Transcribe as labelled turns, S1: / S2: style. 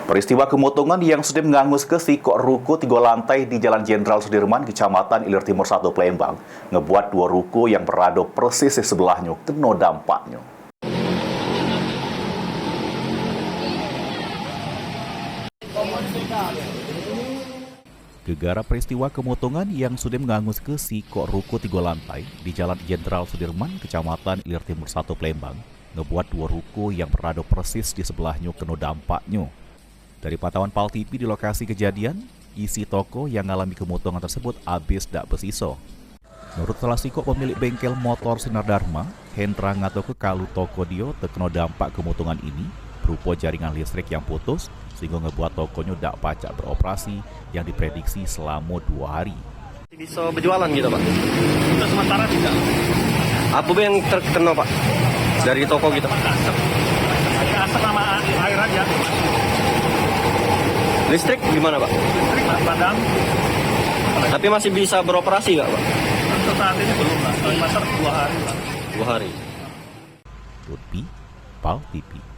S1: Peristiwa kemotongan yang sudah mengangus ke sikok ruko 3 lantai di Jalan Jenderal Sudirman, Kecamatan Ilir Timur 1, Palembang, ngebuat 2 ruko yang berada persis di sebelahnya kena dampaknya. Gegara peristiwa kemotongan yang sudah mengangus ke sikok ruko 3 lantai di Jalan Jenderal Sudirman, Kecamatan Ilir Timur 1, Palembang, ngebuat 2 ruko yang berada persis di sebelahnya kena dampaknya. Dari pantauan PAL TV di lokasi kejadian, isi toko yang mengalami kemotongan tersebut habis dak besiso. Menurut salah sikok pemilik bengkel motor Sinar Dharma, Hendra ngatoke kalau toko dia terkena dampak kemotongan ini berupa jaringan listrik yang putus sehingga ngebuat tokonya dak pacak beroperasi yang diprediksi selama 2 hari.
S2: Bisa berjualan gitu Pak?
S3: Untuk sementara tidak.
S2: Apa yang terkena Pak dari toko gitu?
S3: Asap. Asap sama air aja.
S2: Listrik gimana Pak?
S3: Listrik padam.
S2: Tapi masih bisa beroperasi nggak Pak?
S3: Untuk saat ini belum lah. Paling besar 2 hari lah.
S2: 2 hari.
S1: Lutfi, PAL TV.